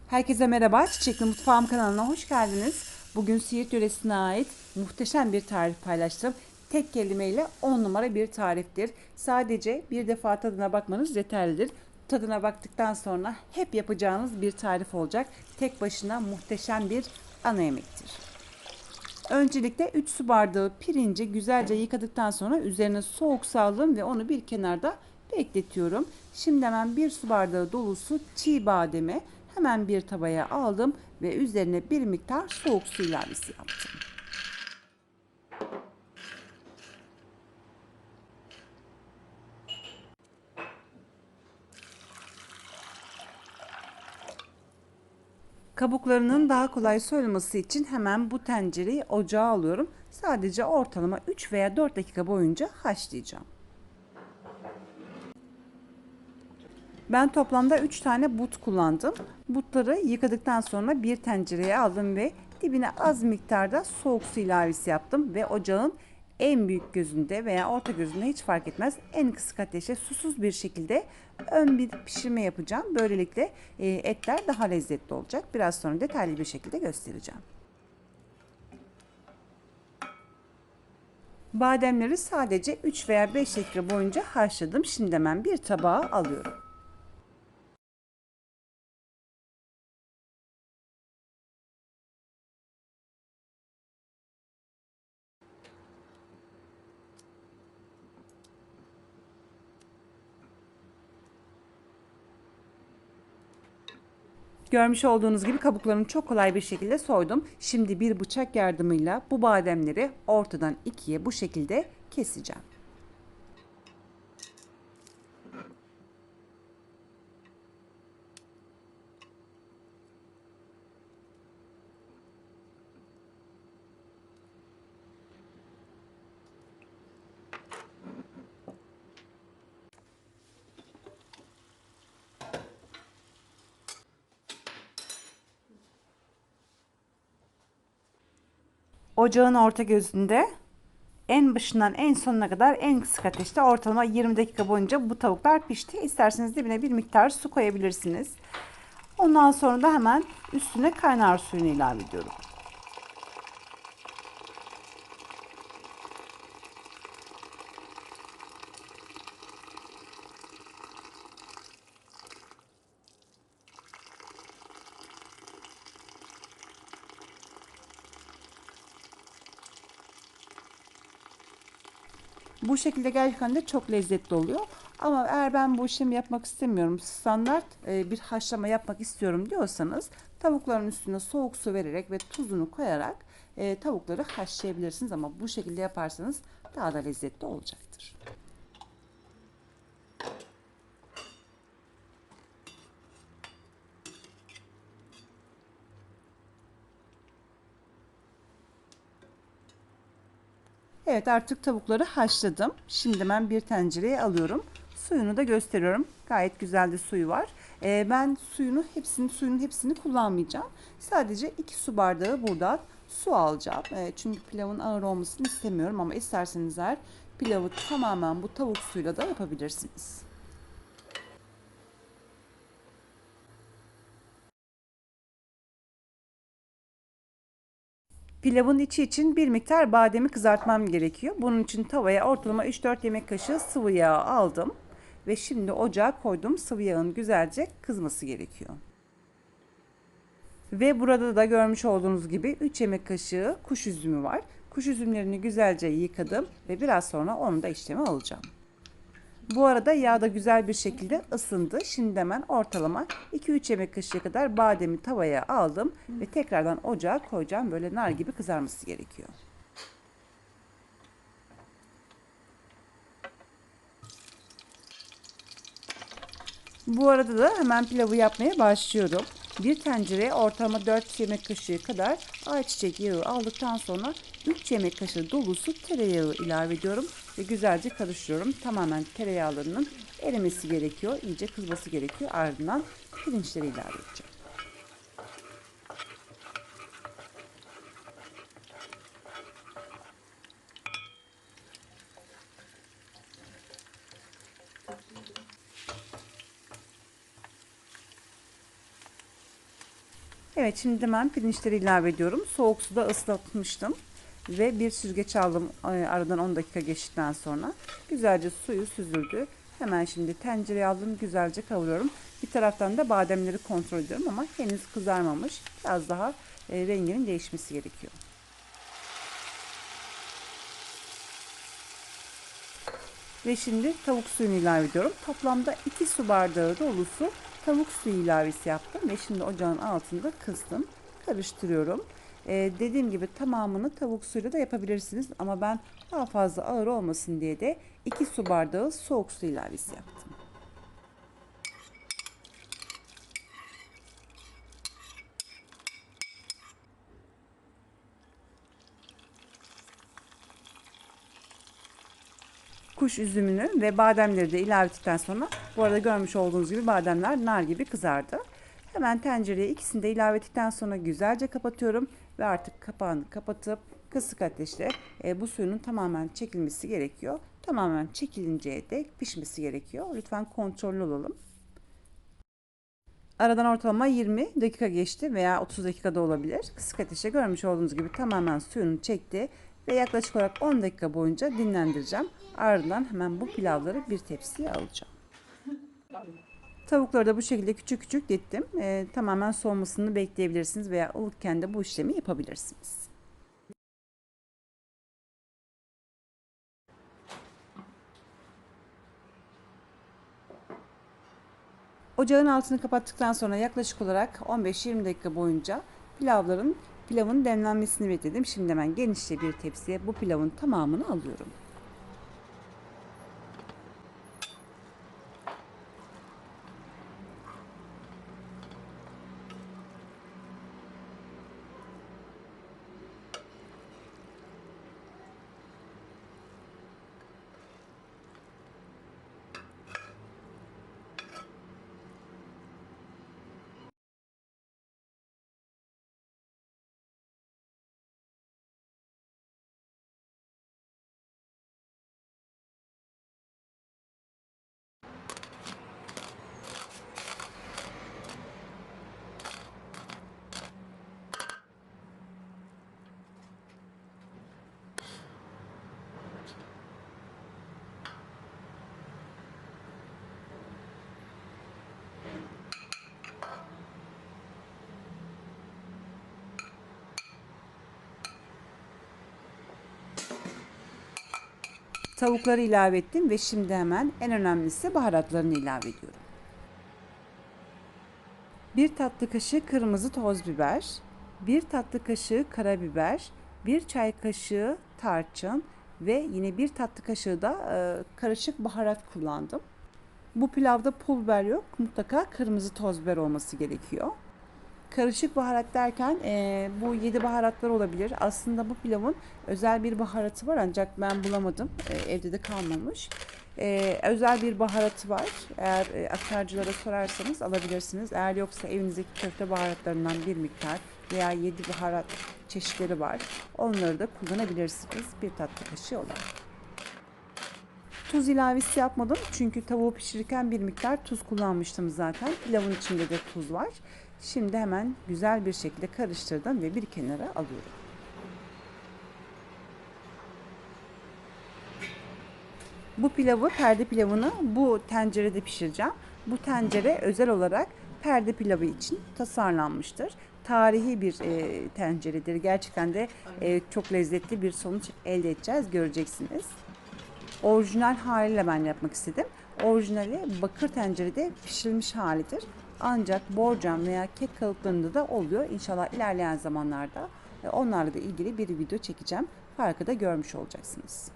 Herkese merhaba, Çiçekli Mutfağım kanalına hoş geldiniz. Bugün Siirt yöresine ait muhteşem bir tarif paylaştım. Tek kelimeyle 10 numara bir tariftir. Sadece bir defa tadına bakmanız yeterlidir. Tadına baktıktan sonra hep yapacağınız bir tarif olacak. Tek başına muhteşem bir ana yemektir. Öncelikle 3 su bardağı pirinci güzelce yıkadıktan sonra üzerine soğuk saldım ve onu bir kenarda bekletiyorum. Şimdi hemen 1 su bardağı dolusu çiğ bademi hemen bir tavaya aldım ve üzerine bir miktar soğuk su ilavesi yaptım. Kabuklarının daha kolay soyulması için hemen bu tencereyi ocağa alıyorum. Sadece ortalama 3 veya 4 dakika boyunca haşlayacağım. Ben toplamda 3 tane but kullandım. Butları yıkadıktan sonra bir tencereye aldım ve dibine az miktarda soğuk su ilavesi yaptım ve ocağın en büyük gözünde veya orta gözünde hiç fark etmez en kısık ateşe susuz bir şekilde ön bir pişirme yapacağım. Böylelikle etler daha lezzetli olacak. Biraz sonra detaylı bir şekilde göstereceğim. Bademleri sadece 3 veya 5 dakika boyunca haşladım. Şimdi hemen bir tabağa alıyorum. Görmüş olduğunuz gibi kabuklarını çok kolay bir şekilde soydum. Şimdi bir bıçak yardımıyla bu bademleri ortadan ikiye bu şekilde keseceğim. Ocağın orta gözünde en başından en sonuna kadar en kısık ateşte ortalama 20 dakika boyunca bu tavuklar pişti. İsterseniz dibine bir miktar su koyabilirsiniz. Ondan sonra da hemen üstüne kaynar suyunu ilave ediyorum. Bu şekilde gerçekten de çok lezzetli oluyor. Ama eğer ben bu işlemi yapmak istemiyorum, standart bir haşlama yapmak istiyorum diyorsanız tavukların üstüne soğuk su vererek ve tuzunu koyarak tavukları haşlayabilirsiniz. Ama bu şekilde yaparsanız daha da lezzetli olacaktır. Evet, artık tavukları haşladım. Şimdi ben bir tencereye alıyorum. Suyunu da gösteriyorum. Gayet güzel de suyu var. Ben suyunun hepsini kullanmayacağım. Sadece 2 su bardağı buradan su alacağım. Çünkü pilavın ağır olmasını istemiyorum ama isterseniz eğer pilavı tamamen bu tavuk suyuyla da yapabilirsiniz. Pilavın içi için bir miktar bademi kızartmam gerekiyor. Bunun için tavaya ortalama 3-4 yemek kaşığı sıvı yağ aldım. Ve şimdi ocağa koydum. Sıvı yağın güzelce kızması gerekiyor. Ve burada da görmüş olduğunuz gibi 3 yemek kaşığı kuş üzümü var. Kuş üzümlerini güzelce yıkadım ve biraz sonra onu da işleme alacağım. Bu arada yağ da güzel bir şekilde ısındı. Şimdi hemen ortalama 2-3 yemek kaşığı kadar bademi tavaya aldım ve tekrardan ocağa koyacağım. Böyle nar gibi kızarması gerekiyor. Bu arada da hemen pilavı yapmaya başlıyorum. Bir tencereye ortalama 4 yemek kaşığı kadar ayçiçek yağı aldıktan sonra 3 yemek kaşığı dolusu tereyağı ilave ediyorum ve güzelce karıştırıyorum. Tamamen tereyağlarının erimesi gerekiyor, iyice kızması gerekiyor. Ardından pirinçleri ilave edeceğim. Evet, şimdi hemen pirinçleri ilave ediyorum. Soğuk suda ıslatmıştım. Ve bir süzgeç aldım aradan 10 dakika geçtikten sonra. Güzelce suyu süzüldü. Hemen şimdi tencereye aldım. Güzelce kavuruyorum. Bir taraftan da bademleri kontrol ediyorum ama henüz kızarmamış. Biraz daha renginin değişmesi gerekiyor. Ve şimdi tavuk suyunu ilave ediyorum. Toplamda 2 su bardağı dolusu tavuk suyu ilavesi yaptım. Ve şimdi ocağın altında kıstım. Karıştırıyorum. Dediğim gibi tamamını tavuk suyuyla da yapabilirsiniz. Ama ben daha fazla ağır olmasın diye de 2 su bardağı soğuk su ilavesi yaptım. Kuş üzümünü ve bademleri de ilave ettikten sonra, bu arada görmüş olduğunuz gibi bademler nar gibi kızardı. Hemen tencereye ikisini de ilave ettikten sonra güzelce kapatıyorum ve artık kapağını kapatıp kısık ateşte bu suyunun tamamen çekilmesi gerekiyor. Tamamen çekilinceye dek pişmesi gerekiyor. Lütfen kontrollü olalım. Aradan ortalama 20 dakika geçti veya 30 dakikada olabilir. Kısık ateşte görmüş olduğunuz gibi tamamen suyunu çekti ve yaklaşık olarak 10 dakika boyunca dinlendireceğim. Ardından hemen bu pilavları bir tepsiye alacağım. Tavukları da bu şekilde küçük küçük ettim. Tamamen soğumasını bekleyebilirsiniz veya ılıkken de bu işlemi yapabilirsiniz. Ocağın altını kapattıktan sonra yaklaşık olarak 15-20 dakika boyunca pilavın demlenmesini bekledim. Şimdi hemen genişçe bir tepsiye bu pilavın tamamını alıyorum. Tavukları ilave ettim ve şimdi hemen en önemlisi baharatlarını ilave ediyorum. 1 tatlı kaşığı kırmızı toz biber, 1 tatlı kaşığı karabiber, 1 çay kaşığı tarçın ve yine 1 tatlı kaşığı da karışık baharat kullandım. Bu pilavda pul biber yok, mutlaka kırmızı toz biber olması gerekiyor. Karışık baharat derken bu 7 baharatlar olabilir. Aslında bu pilavın özel bir baharatı var ancak ben bulamadım. Evde de kalmamış. Özel bir baharatı var. Eğer aktarcılara sorarsanız alabilirsiniz. Eğer yoksa evinizdeki köfte baharatlarından bir miktar veya 7 baharat çeşitleri var. Onları da kullanabilirsiniz bir tatlı kaşığı olarak. Tuz ilavesi yapmadım çünkü tavuğu pişirirken bir miktar tuz kullanmıştım zaten. Pilavın içinde de tuz var. Şimdi hemen güzel bir şekilde karıştırdım ve bir kenara alıyorum. Bu pilavı, perde pilavını bu tencerede pişireceğim. Bu tencere özel olarak perde pilavı için tasarlanmıştır. Tarihi bir tenceredir. Gerçekten de çok lezzetli bir sonuç elde edeceğiz, göreceksiniz. Orijinal haliyle ben yapmak istedim. Orijinali bakır tencerede pişirilmiş halidir. Ancak borcam veya kek kalıplarında da oluyor. İnşallah ilerleyen zamanlarda onlarla da ilgili bir video çekeceğim. Farkı da görmüş olacaksınız.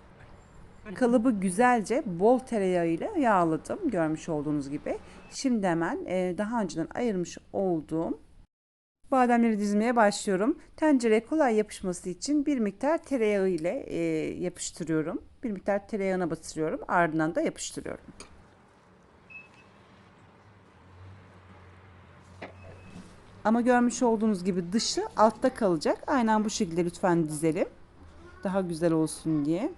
Kalıbı güzelce bol tereyağı ile yağladım görmüş olduğunuz gibi. Şimdi hemen daha önceden ayırmış olduğum bademleri dizmeye başlıyorum. Tencereye kolay yapışması için bir miktar tereyağı ile yapıştırıyorum. Bir miktar tereyağına batırıyorum. Ardından da yapıştırıyorum. Ama görmüş olduğunuz gibi dışı altta kalacak. Aynen bu şekilde lütfen dizelim. Daha güzel olsun diye.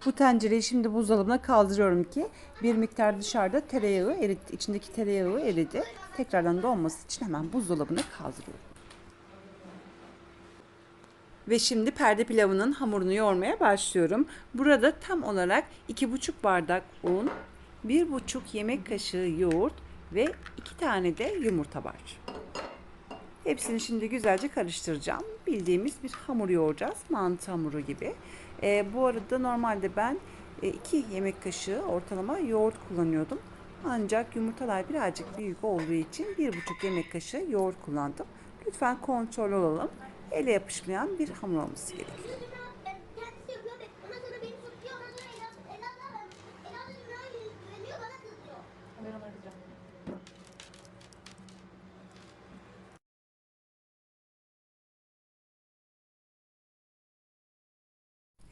Bu tencereyi şimdi buzdolabına kaldırıyorum ki bir miktar dışarıda tereyağı eridi. İçindeki tereyağı eridi. Tekrardan donması için hemen buzdolabına kaldırıyorum. Ve şimdi perde pilavının hamurunu yoğurmaya başlıyorum. Burada tam olarak 2,5 bardak un, 1,5 yemek kaşığı yoğurt ve 2 tane de yumurta var. Hepsini şimdi güzelce karıştıracağım. Bildiğimiz bir hamur yoğuracağız. Mantı hamuru gibi. Bu arada normalde ben 2 yemek kaşığı ortalama yoğurt kullanıyordum. Ancak yumurtalar birazcık büyük olduğu için 1,5 yemek kaşığı yoğurt kullandım. Lütfen kontrol olalım. Ele yapışmayan bir hamur olması gerekiyor.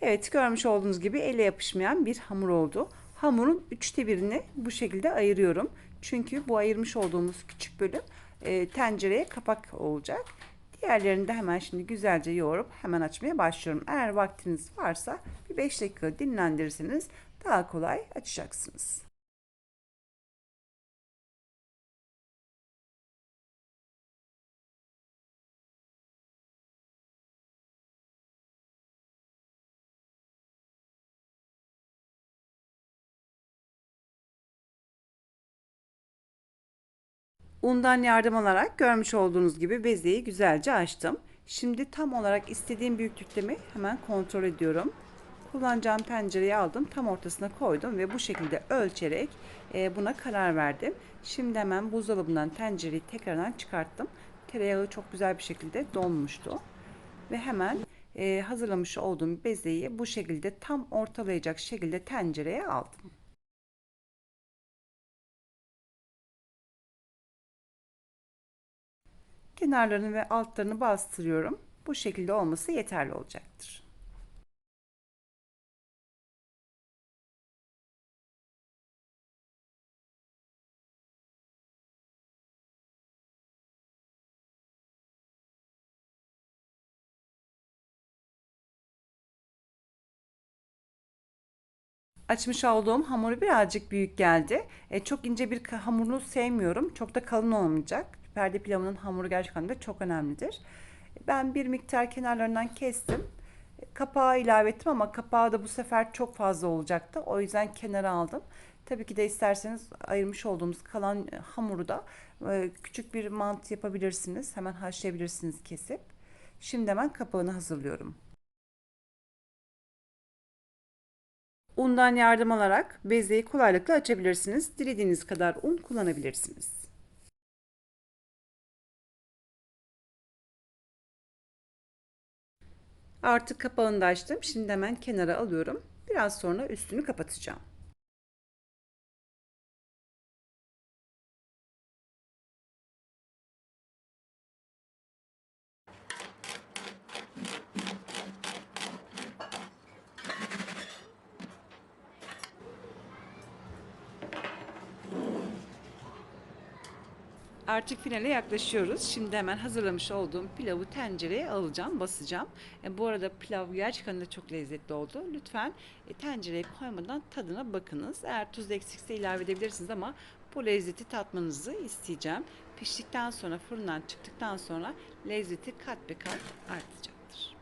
Evet, görmüş olduğunuz gibi ele yapışmayan bir hamur oldu. Hamurun 1/3'ünü bu şekilde ayırıyorum. Çünkü bu ayırmış olduğumuz küçük bölüm tencereye kapak olacak. Diğerlerini de hemen şimdi güzelce yoğurup hemen açmaya başlıyorum. Eğer vaktiniz varsa bir 5 dakika dinlendirirseniz daha kolay açacaksınız. Undan yardım alarak görmüş olduğunuz gibi bezeyi güzelce açtım. Şimdi tam olarak istediğim büyüklükte mi hemen kontrol ediyorum. Kullanacağım tencereyi aldım, tam ortasına koydum ve bu şekilde ölçerek buna karar verdim. Şimdi hemen buzdolabından tencereyi tekrardan çıkarttım. Tereyağı çok güzel bir şekilde donmuştu ve hemen hazırlamış olduğum bezeyi bu şekilde tam ortalayacak şekilde tencereye aldım. Kenarlarını ve altlarını bastırıyorum. Bu şekilde olması yeterli olacaktır. Açmış olduğum hamuru birazcık büyük geldi. Çok ince bir hamuru sevmiyorum. Çok da kalın olmayacak. Perde pilavının hamuru gerçekten de çok önemlidir. Ben bir miktar kenarlarından kestim. Kapağı ilave ettim ama kapağı da bu sefer çok fazla olacaktı. O yüzden kenara aldım. Tabii ki de isterseniz ayırmış olduğumuz kalan hamuru da küçük bir mantı yapabilirsiniz. Hemen haşlayabilirsiniz kesip. Şimdi hemen kapağını hazırlıyorum. Undan yardım alarak bezeyi kolaylıkla açabilirsiniz. Dilediğiniz kadar un kullanabilirsiniz. Artık kapağını da açtım. Şimdi hemen kenara alıyorum. Biraz sonra üstünü kapatacağım. Artık finale yaklaşıyoruz. Şimdi hemen hazırlamış olduğum pilavı tencereye alacağım, basacağım. Bu arada pilav gerçekten de çok lezzetli oldu. Lütfen tencereye koymadan tadına bakınız. Eğer tuz eksikse ilave edebilirsiniz ama bu lezzeti tatmanızı isteyeceğim. Piştikten sonra, fırından çıktıktan sonra lezzeti kat be kat artacaktır.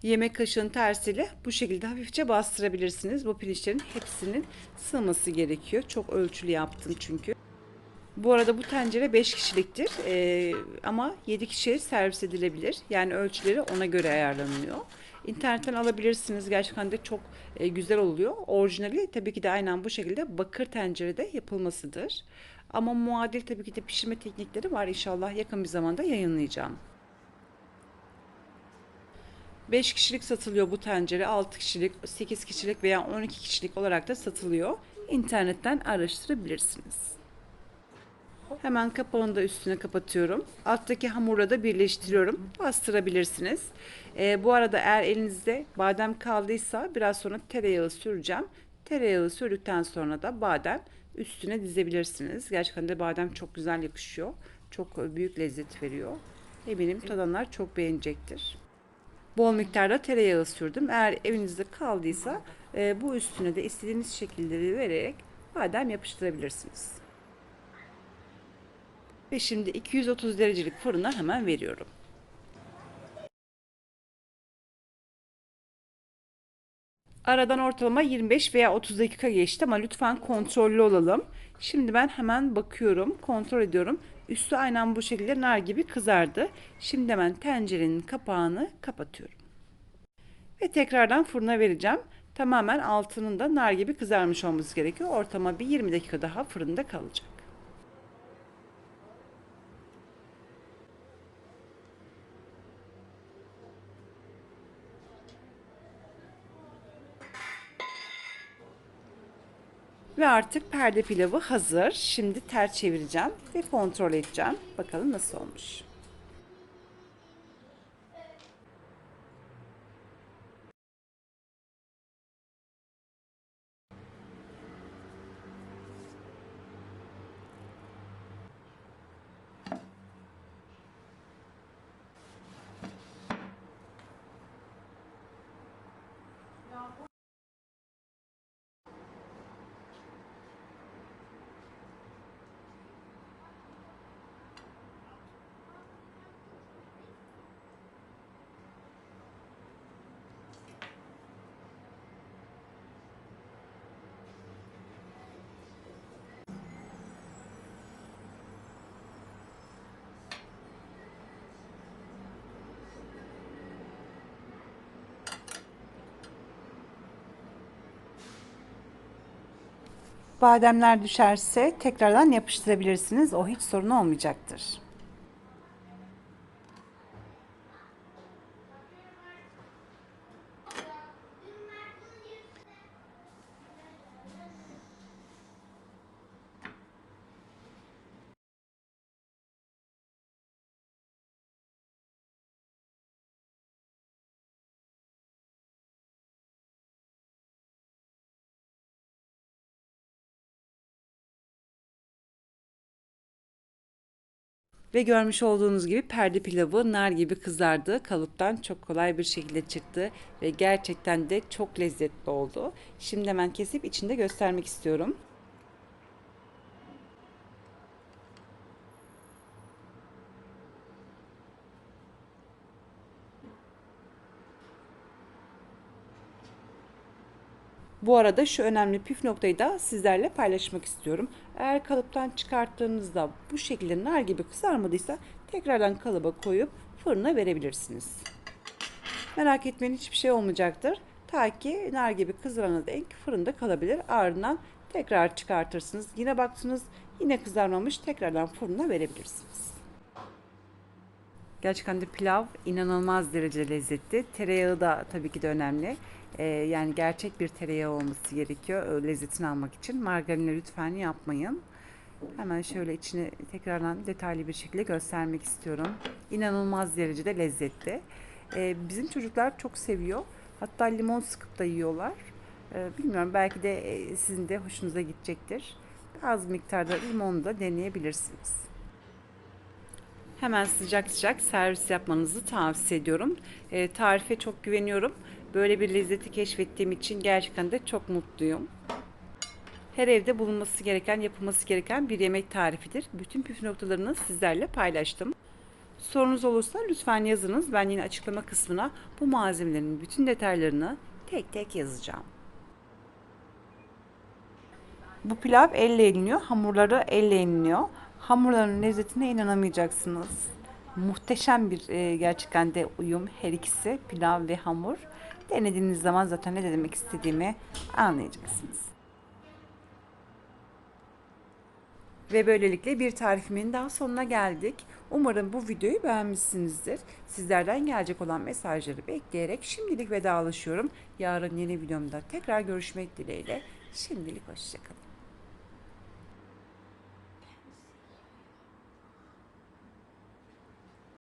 Yemek kaşığının tersiyle bu şekilde hafifçe bastırabilirsiniz. Bu pirinçlerin hepsinin sığması gerekiyor. Çok ölçülü yaptım çünkü. Bu arada bu tencere 5 kişiliktir. Ama 7 kişiye servis edilebilir. Yani ölçüleri ona göre ayarlanıyor. İnternetten alabilirsiniz. Gerçekten de çok güzel oluyor. Orijinali tabii ki de aynen bu şekilde bakır tencerede yapılmasıdır. Ama muadil tabii ki de pişirme teknikleri var. İnşallah yakın bir zamanda yayınlayacağım. 5 kişilik satılıyor bu tencere. 6 kişilik, 8 kişilik veya 12 kişilik olarak da satılıyor. İnternetten araştırabilirsiniz. Hemen kapağını da üstüne kapatıyorum. Alttaki hamurla da birleştiriyorum. Bastırabilirsiniz. Bu arada eğer elinizde badem kaldıysa biraz sonra tereyağı süreceğim. Tereyağı sürdükten sonra da badem üstüne dizebilirsiniz. Gerçekten de badem çok güzel yakışıyor. Çok büyük lezzet veriyor. Eminim tadanlar çok beğenecektir. Bol miktarda tereyağı sürdüm. Eğer evinizde kaldıysa bu üstüne de istediğiniz şekilleri vererek badem yapıştırabilirsiniz. Ve şimdi 230 derecelik fırına hemen veriyorum. Aradan ortalama 25 veya 30 dakika geçti ama lütfen kontrollü olalım. Şimdi ben hemen bakıyorum, kontrol ediyorum. Üstü aynen bu şekilde nar gibi kızardı. Şimdi hemen tencerenin kapağını kapatıyorum. Ve tekrardan fırına vereceğim. Tamamen altının da nar gibi kızarmış olması gerekiyor. Ortalama bir 20 dakika daha fırında kalacak. Ve artık perde pilavı hazır. Şimdi ters çevireceğim ve kontrol edeceğim. Bakalım nasıl olmuş. Bademler düşerse tekrardan yapıştırabilirsiniz. O hiç sorun olmayacaktır. Ve görmüş olduğunuz gibi perde pilavı nar gibi kızardı. Kalıptan çok kolay bir şekilde çıktı ve gerçekten de çok lezzetli oldu. Şimdi hemen kesip içinde göstermek istiyorum. Bu arada şu önemli püf noktayı da sizlerle paylaşmak istiyorum. Eğer kalıptan çıkarttığınızda bu şekilde nar gibi kızarmadıysa tekrardan kalıba koyup fırına verebilirsiniz. Merak etmeyin, hiçbir şey olmayacaktır. Ta ki nar gibi kızarana dek fırında kalabilir. Ardından tekrar çıkartırsınız. Yine baktınız yine kızarmamış, tekrardan fırına verebilirsiniz. Gerçekten de pilav inanılmaz derecede lezzetli. Tereyağı da tabii ki de önemli. Yani gerçek bir tereyağı olması gerekiyor lezzetini almak için. Margarinle lütfen yapmayın. Hemen şöyle içini tekrardan detaylı bir şekilde göstermek istiyorum. İnanılmaz derecede lezzetli. Bizim çocuklar çok seviyor. Hatta limon sıkıp da yiyorlar. Bilmiyorum, belki de sizin de hoşunuza gidecektir. Az miktarda limonu da deneyebilirsiniz. Hemen sıcak sıcak servis yapmanızı tavsiye ediyorum. Tarife çok güveniyorum. Böyle bir lezzeti keşfettiğim için gerçekten de çok mutluyum. Her evde bulunması gereken, yapılması gereken bir yemek tarifidir. Bütün püf noktalarını sizlerle paylaştım. Sorunuz olursa lütfen yazınız. Ben yine açıklama kısmına bu malzemelerin bütün detaylarını tek tek yazacağım. Bu pilav elle yeniliyor. Hamurları elle yeniliyor. Hamurların lezzetine inanamayacaksınız. Muhteşem bir gerçekten de uyum her ikisi, pilav ve hamur. Denediğiniz zaman zaten ne demek istediğimi anlayacaksınız. Ve böylelikle bir tarifimin daha sonuna geldik. Umarım bu videoyu beğenmişsinizdir. Sizlerden gelecek olan mesajları bekleyerek şimdilik vedalaşıyorum. Yarın yeni videomda tekrar görüşmek dileğiyle. Şimdilik hoşçakalın.